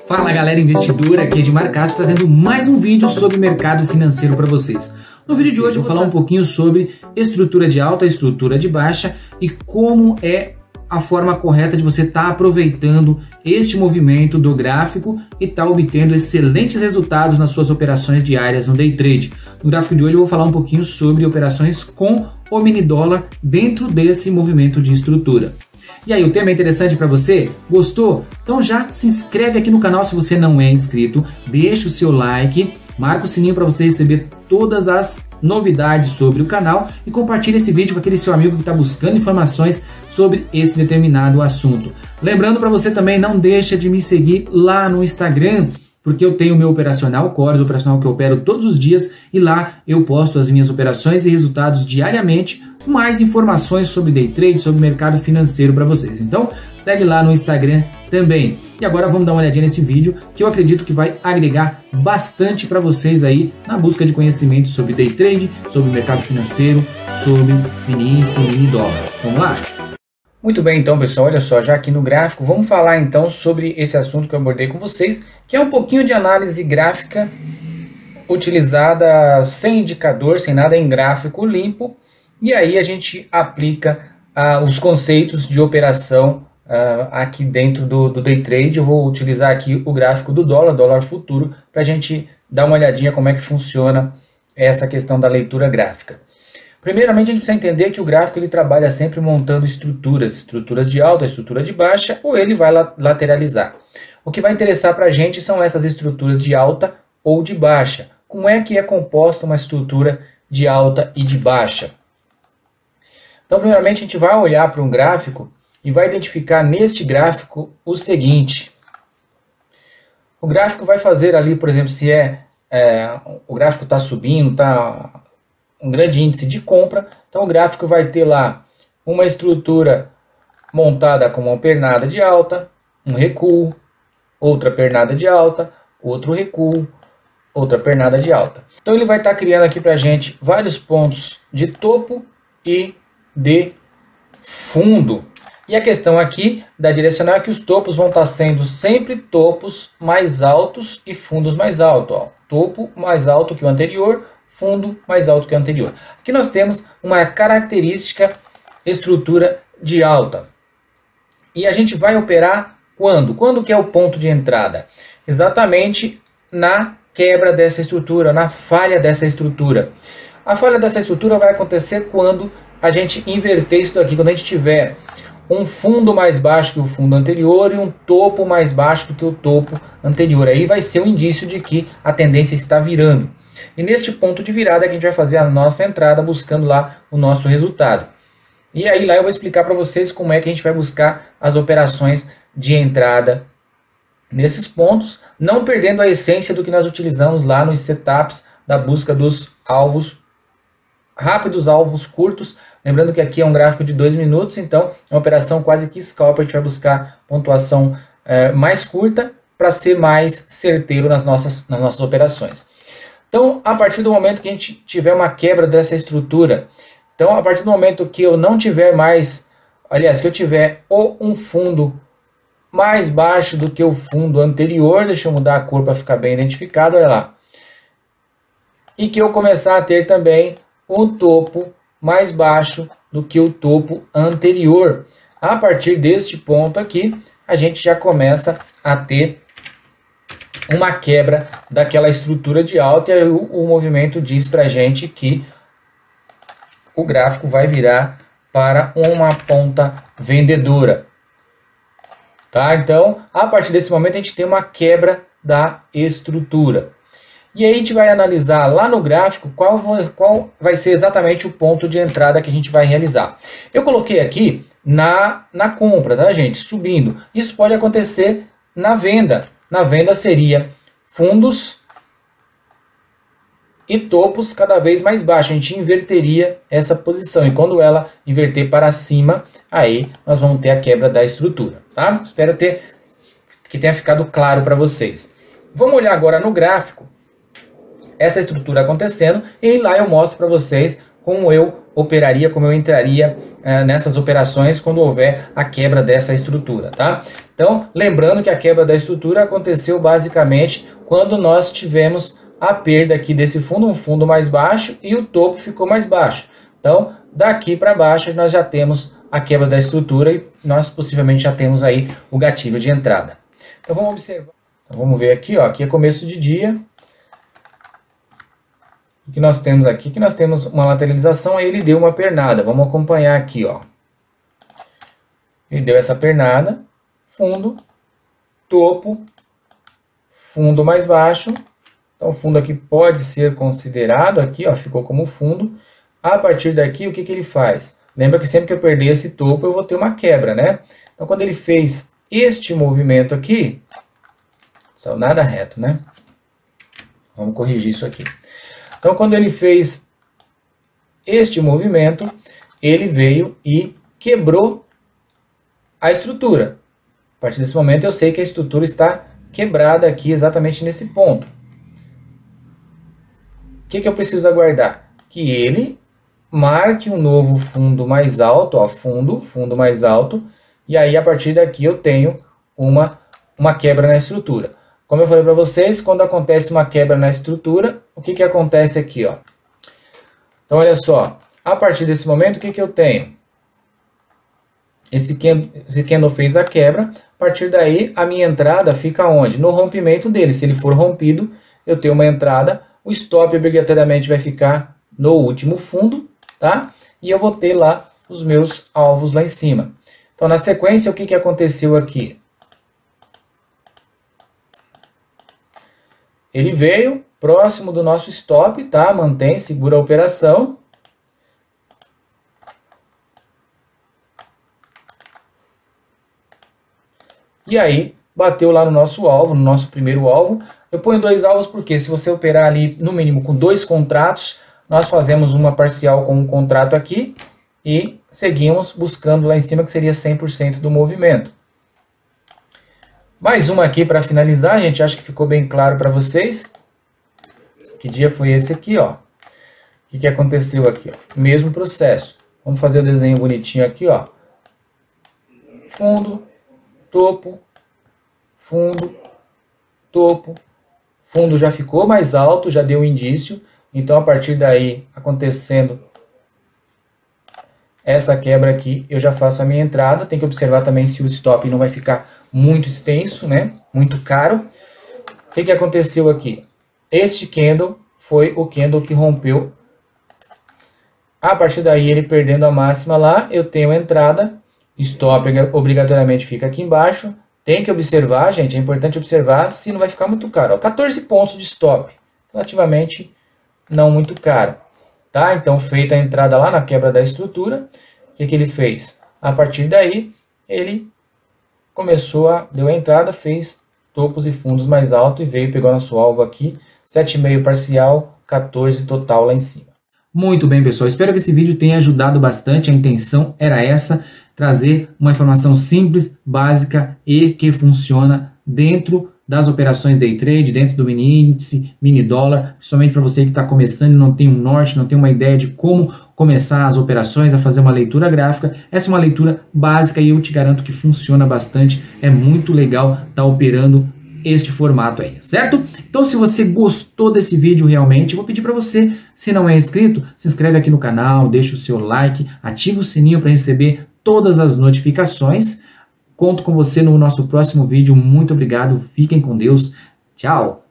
Fala galera investidora, aqui é Edmar Castro trazendo mais um vídeo sobre mercado financeiro para vocês. No vídeo de hoje eu vou falar um pouquinho sobre estrutura de alta, estrutura de baixa e como é a forma correta de você estar aproveitando este movimento do gráfico e estar obtendo excelentes resultados nas suas operações diárias no day trade. No gráfico de hoje eu vou falar um pouquinho sobre operações com o mini dólar dentro desse movimento de estrutura. E aí, o tema é interessante para você? Gostou? Então já se inscreve aqui no canal se você não é inscrito, deixa o seu like, marca o sininho para você receber todas as novidades sobre o canal e compartilha esse vídeo com aquele seu amigo que está buscando informações sobre esse determinado assunto. Lembrando para você também, não deixa de me seguir lá no Instagram, porque eu tenho o meu operacional, Cores, operacional que eu opero todos os dias, e lá eu posto as minhas operações e resultados diariamente, mais informações sobre day trade, sobre mercado financeiro para vocês. Então, segue lá no Instagram também. E agora vamos dar uma olhadinha nesse vídeo, que eu acredito que vai agregar bastante para vocês aí na busca de conhecimento sobre day trade, sobre mercado financeiro, sobre mini índice, mini dólar. Vamos lá? Muito bem, então, pessoal, olha só, já aqui no gráfico, vamos falar então sobre esse assunto que eu abordei com vocês, que é um pouquinho de análise gráfica utilizada sem indicador, sem nada, em gráfico limpo, e aí a gente aplica os conceitos de operação aqui dentro do day trade. Eu vou utilizar aqui o gráfico do dólar futuro, para a gente dar uma olhadinha como é que funciona essa questão da leitura gráfica. Primeiramente, a gente precisa entender que o gráfico ele trabalha sempre montando estruturas de alta, estrutura de baixa, ou ele vai lateralizar. O que vai interessar para a gente são essas estruturas de alta ou de baixa. Como é que é composta uma estrutura de alta e de baixa? Então, primeiramente, a gente vai olhar para um gráfico e vai identificar neste gráfico o seguinte. O gráfico vai fazer ali, por exemplo, se o gráfico está subindo, está um grande índice de compra, então o gráfico vai ter lá uma estrutura montada com uma pernada de alta, um recuo, outra pernada de alta, outro recuo, outra pernada de alta. Então ele vai estar criando aqui para a gente vários pontos de topo e de fundo. E a questão aqui da direcional é que os topos vão estar sendo sempre topos mais altos e fundos mais altos. Ó. Topo mais alto que o anterior, fundo mais alto que o anterior. Aqui nós temos uma característica estrutura de alta. E a gente vai operar quando? Quando que é o ponto de entrada? Exatamente na quebra dessa estrutura, na falha dessa estrutura. A falha dessa estrutura vai acontecer quando a gente inverter isso daqui, quando a gente tiver um fundo mais baixo que o fundo anterior e um topo mais baixo do que o topo anterior. Aí vai ser um indício de que a tendência está virando. E neste ponto de virada que a gente vai fazer a nossa entrada buscando lá o nosso resultado. E aí lá eu vou explicar para vocês como é que a gente vai buscar as operações de entrada nesses pontos, não perdendo a essência do que nós utilizamos lá nos setups da busca dos alvos rápidos, alvos curtos. Lembrando que aqui é um gráfico de 2 minutos, então é uma operação quase que scalper. A gente vai buscar pontuação mais curta para ser mais certeiro nas nossas operações. Então, a partir do momento que a gente tiver uma quebra dessa estrutura, então a partir do momento que eu não tiver mais, aliás, que eu tiver um fundo mais baixo do que o fundo anterior, deixa eu mudar a cor para ficar bem identificado, olha lá, e que eu começar a ter também um topo mais baixo do que o topo anterior. A partir deste ponto aqui, a gente já começa a ter uma quebra daquela estrutura de alta, e aí o movimento diz para a gente que o gráfico vai virar para uma ponta vendedora. Tá? Então, a partir desse momento, a gente tem uma quebra da estrutura. E aí a gente vai analisar lá no gráfico qual vai ser exatamente o ponto de entrada que a gente vai realizar. Eu coloquei aqui na compra, tá, gente? Subindo. Isso pode acontecer na venda. Na venda seria fundos e topos cada vez mais baixos. A gente inverteria essa posição. E quando ela inverter para cima, aí nós vamos ter a quebra da estrutura. Tá? Espero que tenha ficado claro para vocês. Vamos olhar agora no gráfico essa estrutura acontecendo. E lá eu mostro para vocês como eu operaria, como eu entraria nessas operações quando houver a quebra dessa estrutura, tá? Então, lembrando que a quebra da estrutura aconteceu basicamente quando nós tivemos a perda aqui desse fundo, um fundo mais baixo e o topo ficou mais baixo. Então, daqui para baixo nós já temos a quebra da estrutura e nós possivelmente já temos aí o gatilho de entrada. Então, vamos observar. Então, vamos ver aqui, ó, aqui é começo de dia. O que nós temos aqui? Que nós temos uma lateralização, aí ele deu uma pernada. Vamos acompanhar aqui, ó. Ele deu essa pernada, fundo, topo, fundo mais baixo. Então, o fundo aqui pode ser considerado aqui, ó, ficou como fundo. A partir daqui, o que ele faz? Lembra que sempre que eu perder esse topo, eu vou ter uma quebra, né? Então, quando ele fez este movimento aqui, saiu nada reto, né? Vamos corrigir isso aqui. Então, quando ele fez este movimento, ele veio e quebrou a estrutura. A partir desse momento, eu sei que a estrutura está quebrada aqui, exatamente nesse ponto. O que eu preciso aguardar? Que ele marque um novo fundo mais alto, ó, fundo mais alto, e aí a partir daqui eu tenho uma quebra na estrutura. Como eu falei para vocês, quando acontece uma quebra na estrutura, o que acontece aqui, ó? Então, olha só, a partir desse momento, o que eu tenho? Esse candle fez a quebra, a partir daí a minha entrada fica onde? No rompimento dele. Se ele for rompido, eu tenho uma entrada, o stop obrigatoriamente vai ficar no último fundo, tá? E eu vou ter lá os meus alvos lá em cima. Então, na sequência, o que aconteceu aqui? Ele veio próximo do nosso stop, tá? Mantém, segura a operação. E aí, bateu lá no nosso alvo, no nosso primeiro alvo. Eu ponho dois alvos porque se você operar ali, no mínimo, com 2 contratos, nós fazemos uma parcial com um contrato aqui e seguimos buscando lá em cima, que seria 100% do movimento. Mais uma aqui para finalizar, gente, acho que ficou bem claro para vocês. Que dia foi esse aqui, ó? O que aconteceu aqui, ó? Mesmo processo. Vamos fazer o desenho bonitinho aqui, ó. Fundo, topo, fundo, topo. Fundo já ficou mais alto, já deu um indício. Então, a partir daí, acontecendo essa quebra aqui, eu já faço a minha entrada. Tem que observar também se o stop não vai ficar muito extenso, né? Muito caro. O que aconteceu aqui? Este candle foi o candle que rompeu. A partir daí, ele perdendo a máxima lá, eu tenho a entrada. Stop obrigatoriamente fica aqui embaixo. Tem que observar, gente, é importante observar se não vai ficar muito caro. Ó, 14 pontos de stop, relativamente não muito caro. Tá? Então, feita a entrada lá na quebra da estrutura, o que ele fez? A partir daí, ele deu a entrada, fez topos e fundos mais alto e veio, pegou nosso alvo aqui, 7,5 parcial, 14 total lá em cima. Muito bem, pessoal, espero que esse vídeo tenha ajudado bastante, a intenção era essa, trazer uma informação simples, básica e que funciona dentro das operações day trade, dentro do mini índice, mini dólar, principalmente para você que está começando e não tem um norte, não tem uma ideia de como começar as operações, a fazer uma leitura gráfica. Essa é uma leitura básica e eu te garanto que funciona bastante, é muito legal estar operando este formato aí, certo? Então, se você gostou desse vídeo realmente, eu vou pedir para você, se não é inscrito, se inscreve aqui no canal, deixa o seu like, ativa o sininho para receber todas as notificações. Conto com você no nosso próximo vídeo. Muito obrigado, fiquem com Deus. Tchau!